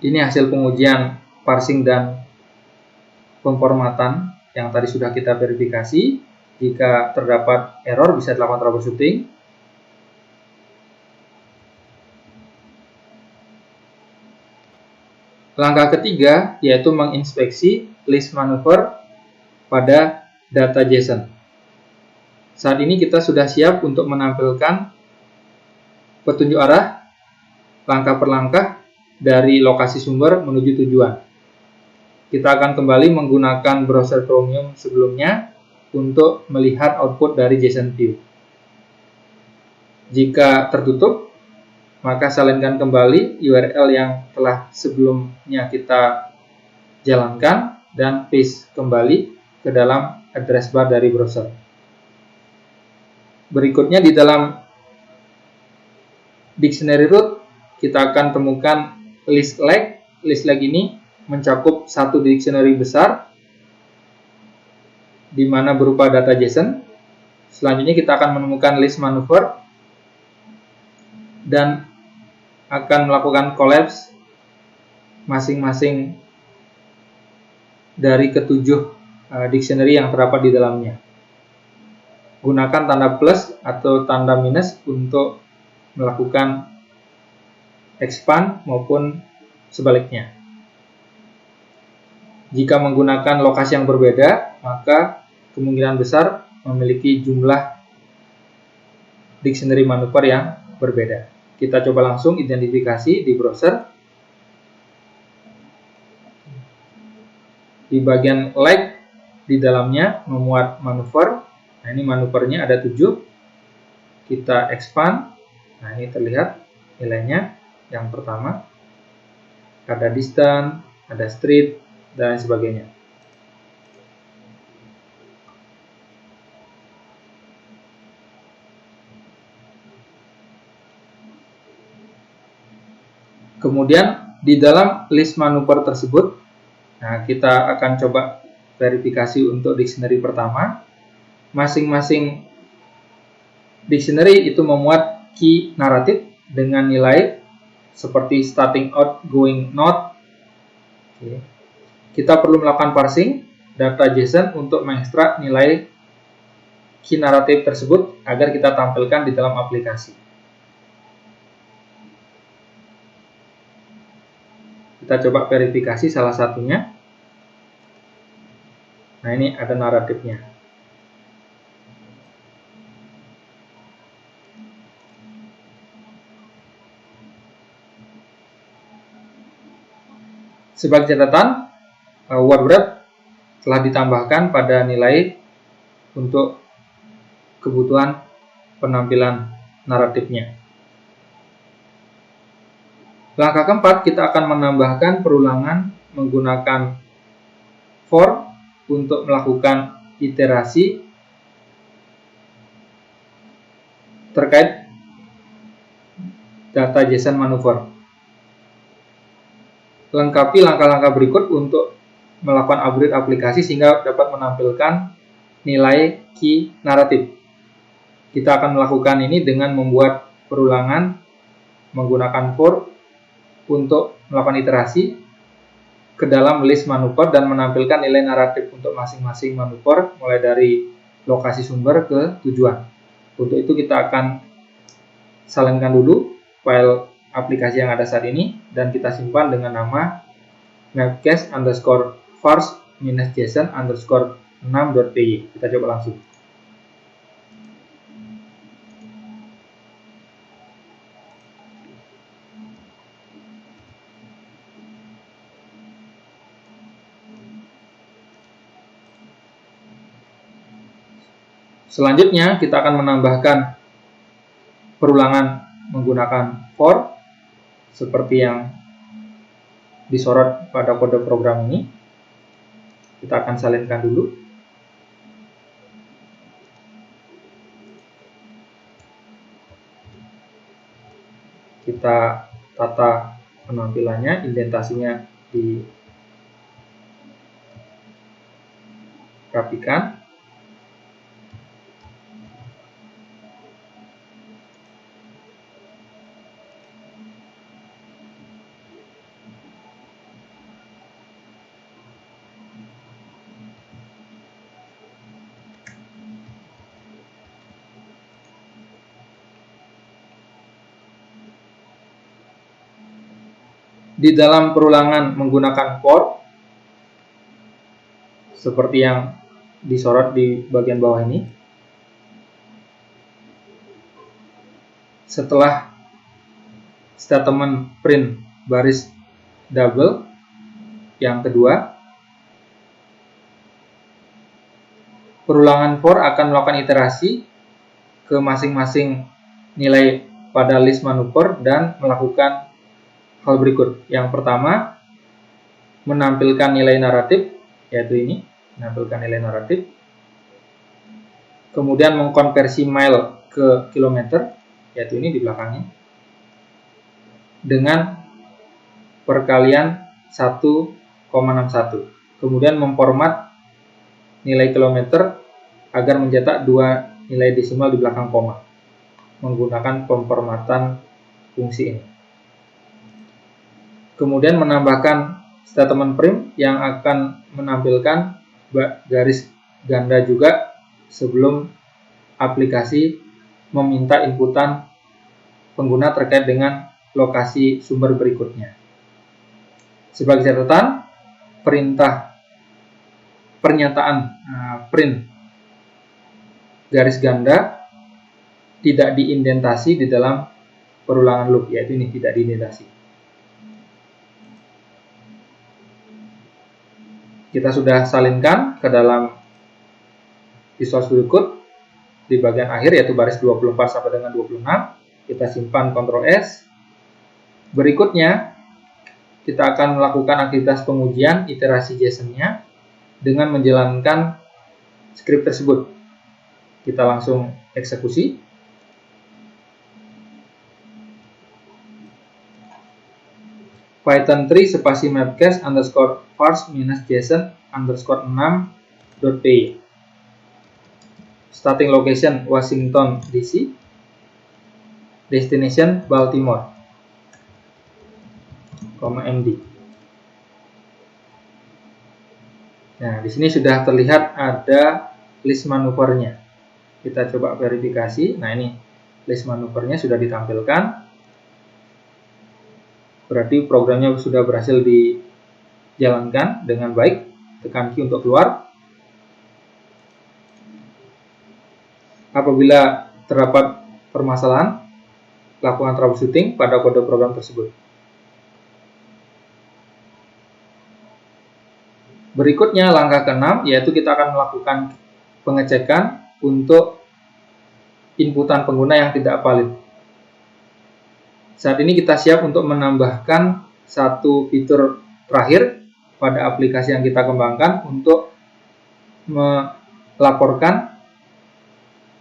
Ini hasil pengujian parsing dan pemformatan yang tadi sudah kita verifikasi. Jika terdapat error bisa dilakukan troubleshooting. Langkah ketiga yaitu menginspeksi list maneuver pada data JSON. Saat ini kita sudah siap untuk menampilkan petunjuk arah langkah per langkah dari lokasi sumber menuju tujuan. Kita akan kembali menggunakan browser Chromium sebelumnya untuk melihat output dari JSON view. Jika tertutup, maka salinkan kembali URL yang telah sebelumnya kita jalankan dan paste kembali ke dalam address bar dari browser. Berikutnya di dalam dictionary root kita akan temukan list leg. List leg ini mencakup satu dictionary besar di mana berupa data JSON. Selanjutnya kita akan menemukan list maneuver dan akan melakukan collapse masing-masing dari ketujuh dictionary yang terdapat di dalamnya. Gunakan tanda plus atau tanda minus untuk melakukan expand maupun sebaliknya. Jika menggunakan lokasi yang berbeda, maka kemungkinan besar memiliki jumlah dictionary maneuver yang berbeda. Kita coba langsung identifikasi di browser. Di bagian leg, di dalamnya memuat manuver. Nah, ini manuvernya ada 7. Kita expand. Nah, ini terlihat nilainya. Yang pertama, ada distance, ada street, dan sebagainya. Kemudian di dalam list manuver tersebut, nah kita akan coba verifikasi untuk dictionary pertama. Masing-masing dictionary itu memuat key naratif dengan nilai seperti starting out, going not. Oke. Kita perlu melakukan parsing data JSON untuk mengekstrak nilai key naratif tersebut agar kita tampilkan di dalam aplikasi. Kita coba verifikasi salah satunya. Nah, ini ada naratifnya. Sebagai catatan, word wrap telah ditambahkan pada nilai untuk kebutuhan penampilan naratifnya. Langkah keempat, kita akan menambahkan perulangan menggunakan for untuk melakukan iterasi terkait data JSON maneuver. Lengkapi langkah-langkah berikut untuk melakukan upgrade aplikasi sehingga dapat menampilkan nilai key naratif. Kita akan melakukan ini dengan membuat perulangan menggunakan for untuk melakukan iterasi ke dalam list manuver dan menampilkan nilai naratif untuk masing-masing manuver mulai dari lokasi sumber ke tujuan. Untuk itu kita akan salinkan dulu file aplikasi yang ada saat ini dan kita simpan dengan nama mapcase_fars-json_6.py. Kita coba langsung. Selanjutnya kita akan menambahkan perulangan menggunakan for seperti yang disorot pada kode program ini. Kita akan salinkan dulu. Kita tata penampilannya, indentasinya dirapikan. Di dalam perulangan menggunakan for, seperti yang disorot di bagian bawah ini, setelah statement print baris double yang kedua, perulangan for akan melakukan iterasi ke masing-masing nilai pada list manuver dan melakukan hal berikut. Yang pertama, menampilkan nilai naratif, yaitu ini, menampilkan nilai naratif. Kemudian mengkonversi mile ke kilometer, yaitu ini di belakangnya, dengan perkalian 1,61. Kemudian memformat nilai kilometer agar mencetak dua nilai desimal di belakang koma menggunakan pemformatan fungsi ini. Kemudian menambahkan statement print yang akan menampilkan garis ganda juga sebelum aplikasi meminta inputan pengguna terkait dengan lokasi sumber berikutnya. Sebagai catatan, pernyataan print garis ganda tidak diindentasi di dalam perulangan loop, yaitu ini tidak diindentasi. Kita sudah salinkan ke dalam Visual Studio Code di bagian akhir, yaitu baris 24 sampai dengan 26. Kita simpan Ctrl S. Berikutnya, kita akan melakukan aktivitas pengujian iterasi JSON-nya dengan menjalankan script tersebut. Kita langsung eksekusi. Python 3 spasi mapcase underscore parse minus JSON underscore 6.py. Starting location Washington DC. Destination Baltimore, MD. Nah, di sini sudah terlihat ada list manuvernya. Kita coba verifikasi. Nah, ini list manuvernya sudah ditampilkan. Berarti programnya sudah berhasil dijalankan dengan baik. Tekan Q untuk keluar. Apabila terdapat permasalahan, lakukan troubleshooting pada kode program tersebut. Berikutnya langkah ke-6, yaitu kita akan melakukan pengecekan untuk inputan pengguna yang tidak valid. Saat ini kita siap untuk menambahkan satu fitur terakhir pada aplikasi yang kita kembangkan untuk melaporkan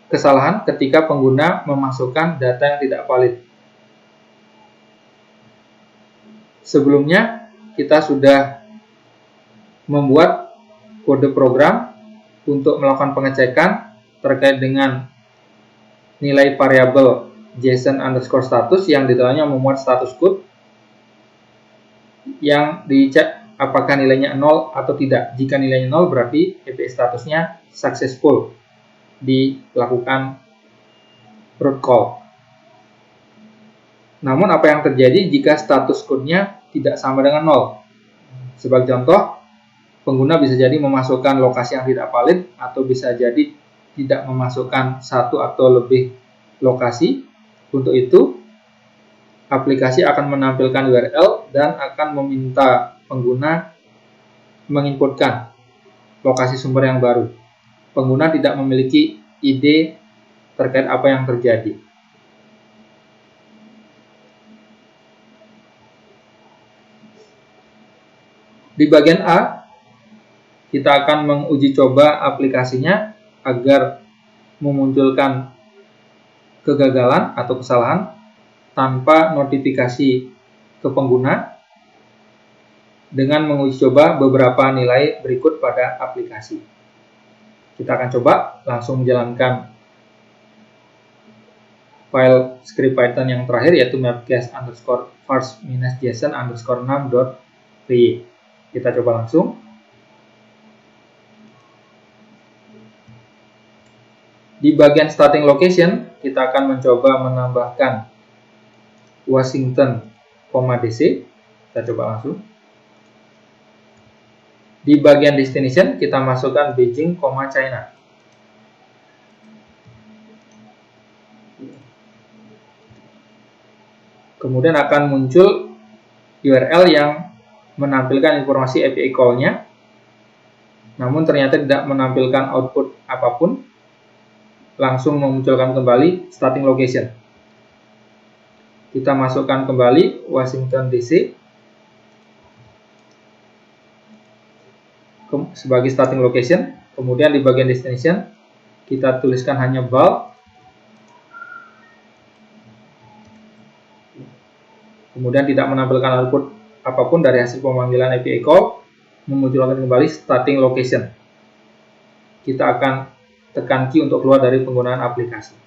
kesalahan ketika pengguna memasukkan data yang tidak valid. Sebelumnya kita sudah membuat kode program untuk melakukan pengecekan terkait dengan nilai variabel JSON underscore status yang di dalamnya memuat status code yang dicek apakah nilainya 0 atau tidak. Jika nilainya 0 berarti API statusnya successful, dilakukan root call. Namun apa yang terjadi jika status code-nya tidak sama dengan 0? Sebagai contoh, pengguna bisa jadi memasukkan lokasi yang tidak valid atau bisa jadi tidak memasukkan satu atau lebih lokasi. Untuk itu, aplikasi akan menampilkan URL dan akan meminta pengguna menginputkan lokasi sumber yang baru. Pengguna tidak memiliki ide terkait apa yang terjadi. Di bagian A, kita akan menguji coba aplikasinya agar memunculkan kegagalan atau kesalahan tanpa notifikasi ke pengguna dengan menguji coba beberapa nilai berikut pada aplikasi. Kita akan coba langsung menjalankan file script Python yang terakhir, yaitu mapcase_parse-json_6.py. Kita coba langsung. Di bagian starting location, kita akan mencoba menambahkan Washington, DC. Kita coba langsung. Di bagian destination, kita masukkan Beijing, China. Kemudian akan muncul URL yang menampilkan informasi API call-nya, namun ternyata tidak menampilkan output apapun. Langsung memunculkan kembali starting location. Kita masukkan kembali Washington DC sebagai starting location. Kemudian di bagian destination kita tuliskan hanya val. Kemudian tidak menampilkan output apapun dari hasil pemanggilan API call, memunculkan kembali starting location. Kita akan tekan key untuk keluar dari penggunaan aplikasi.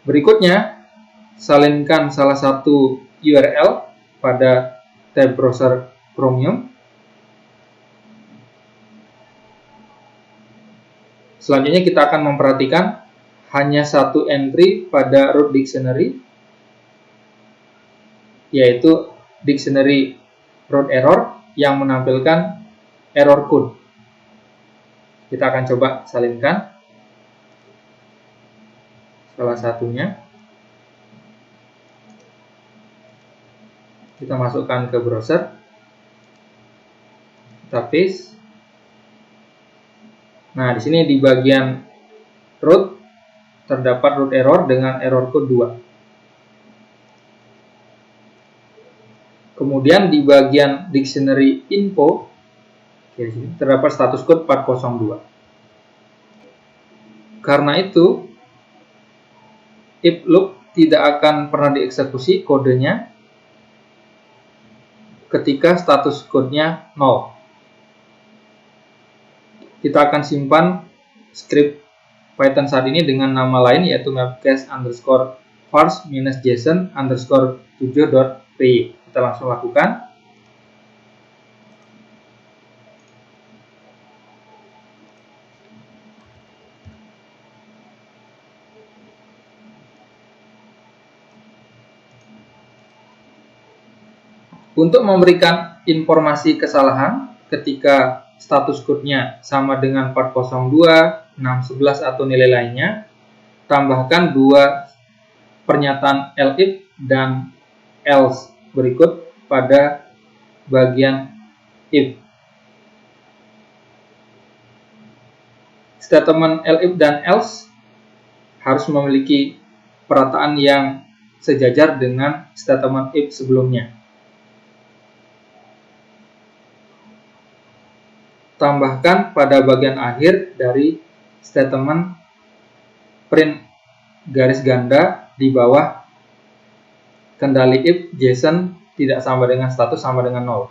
Berikutnya, salinkan salah satu URL pada tab browser Chromium. Selanjutnya kita akan memperhatikan hanya satu entry pada root dictionary, yaitu dictionary root error yang menampilkan error code. Kita akan coba salinkan salah satunya. Kita masukkan ke browser, kita paste. Nah, di sini di bagian root terdapat root error dengan error code 2. Kemudian di bagian dictionary info terdapat status code 402. Karena itu, if loop tidak akan pernah dieksekusi kodenya ketika status code-nya 0. Kita akan simpan script Python saat ini dengan nama lain, yaitu mapcase_parse-json_7.py. Kita langsung lakukan. Untuk memberikan informasi kesalahan ketika status code-nya sama dengan 402, 611 atau nilai lainnya, tambahkan dua pernyataan elif dan else berikut pada bagian if. Statement elif dan else harus memiliki perataan yang sejajar dengan statement if sebelumnya. Tambahkan pada bagian akhir dari statement print garis ganda di bawah kendali if JSON tidak sama dengan status sama dengan 0.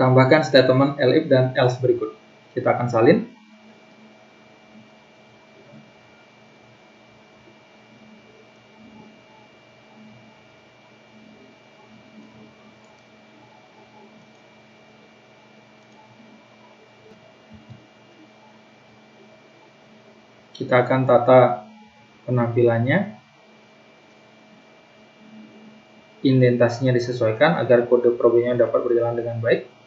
Tambahkan statement elif dan else berikut. Kita akan salin. Kita akan tata penampilannya. Indentasinya disesuaikan agar kode programnya dapat berjalan dengan baik.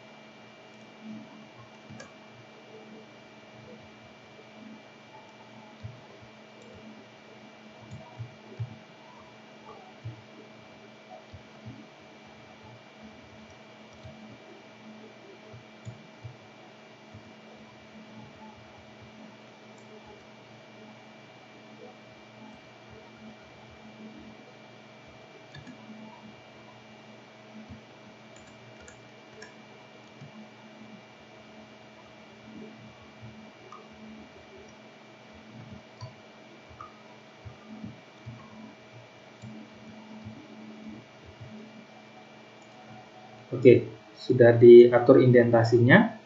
Oke, sudah diatur indentasinya.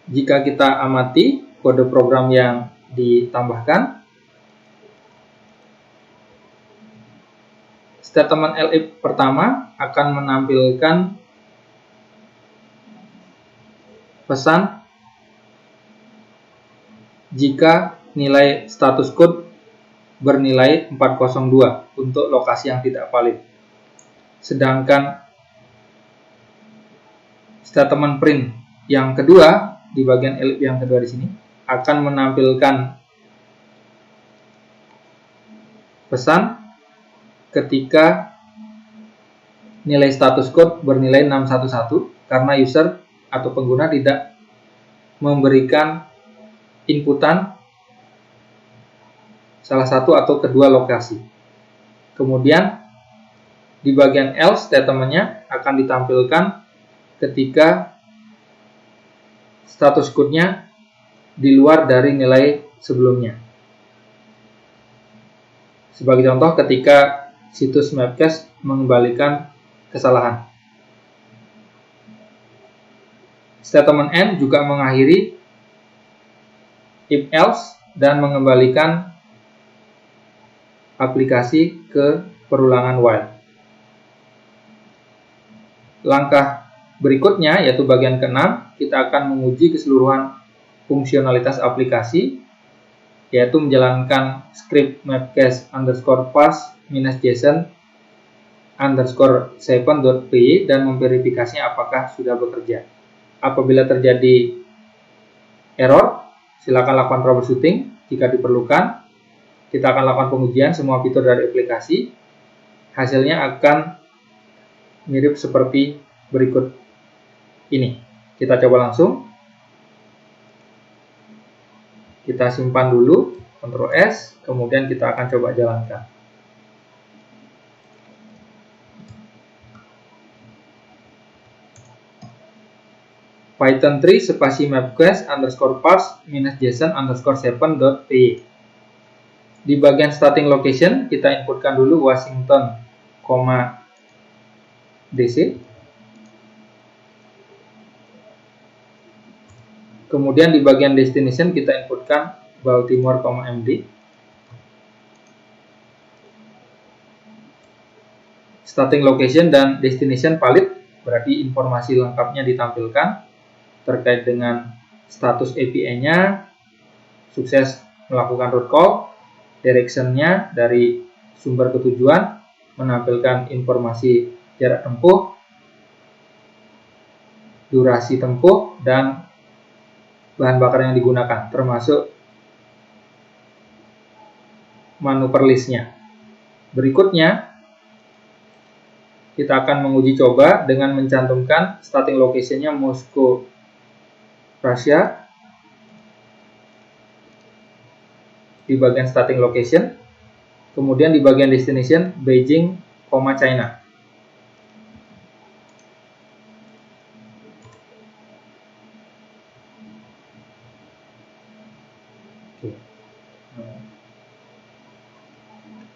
Jika kita amati kode program yang ditambahkan, statement elif pertama akan menampilkan pesan jika nilai status code bernilai 402 untuk lokasi yang tidak valid. Sedangkan statement print yang kedua di bagian elif yang kedua di sini akan menampilkan pesan ketika nilai status code bernilai 611 karena user atau pengguna tidak memberikan inputan salah satu atau kedua lokasi. Kemudian di bagian else statement-nya akan ditampilkan ketika status code-nya di luar dari nilai sebelumnya. Sebagai contoh, ketika situs Mapcase mengembalikan kesalahan. Statement N juga mengakhiri if else dan mengembalikan aplikasi ke perulangan while. Langkah berikutnya, yaitu bagian ke-6, kita akan menguji keseluruhan fungsionalitas aplikasi, yaitu menjalankan script mapcase_json_7.py dan memverifikasinya apakah sudah bekerja. Apabila terjadi error, silakan lakukan troubleshooting jika diperlukan. Kita akan lakukan pengujian semua fitur dari aplikasi. Hasilnya akan mirip seperti berikut ini. Kita coba langsung. Kita simpan dulu, Ctrl S, kemudian kita akan coba jalankan. Python 3 spasi mapquest_parse-json_7.py. Di bagian starting location, kita inputkan dulu Washington, DC. Kemudian di bagian destination kita inputkan Baltimore, MD. Starting location dan destination valid, berarti informasi lengkapnya ditampilkan terkait dengan status API-nya, sukses melakukan route call, direction-nya dari sumber ke tujuan, menampilkan informasi jarak tempuh, durasi tempuh, dan bahan bakar yang digunakan, termasuk manuver list-nya. Berikutnya, kita akan menguji coba dengan mencantumkan starting location-nya Moscow, Russia di bagian starting location, kemudian di bagian destination Beijing, China.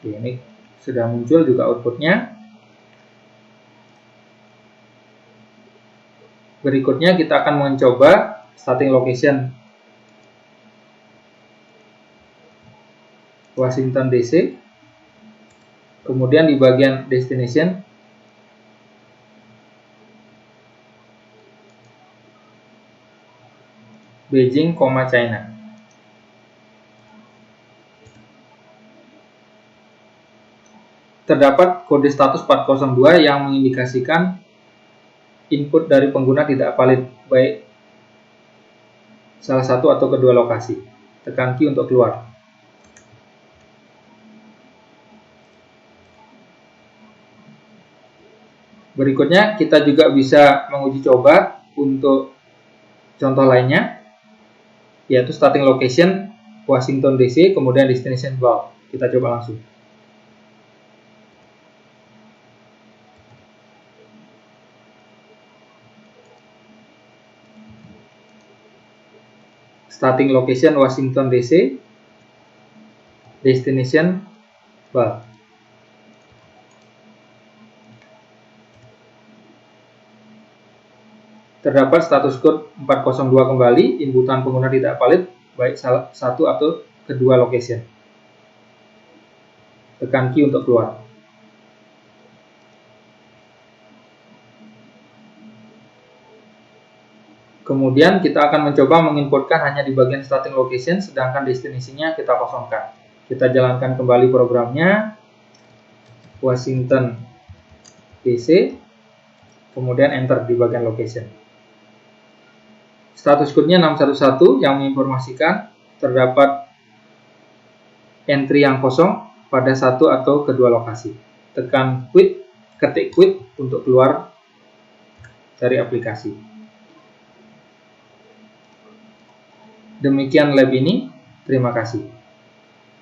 Oke, ini sudah muncul juga outputnya. Berikutnya kita akan mencoba starting location Washington DC, kemudian di bagian destination Beijing, China. Terdapat kode status 402 yang mengindikasikan input dari pengguna tidak valid, baik salah satu atau kedua lokasi. Tekan Q untuk keluar. Berikutnya kita juga bisa menguji coba untuk contoh lainnya, yaitu starting location Washington DC, kemudian destination Guelph. Kita coba langsung. Starting location Washington DC, destination bar. Terdapat status code 402 kembali, inputan pengguna tidak valid, baik satu atau kedua location. Tekan Q untuk keluar. Kemudian kita akan mencoba menginputkan hanya di bagian starting location, sedangkan destinasinya kita kosongkan. Kita jalankan kembali programnya, Washington DC, kemudian enter di bagian location. Status code-nya 611 yang menginformasikan terdapat entry yang kosong pada satu atau kedua lokasi. Tekan quit, ketik quit untuk keluar dari aplikasi. Demikian lab ini, terima kasih.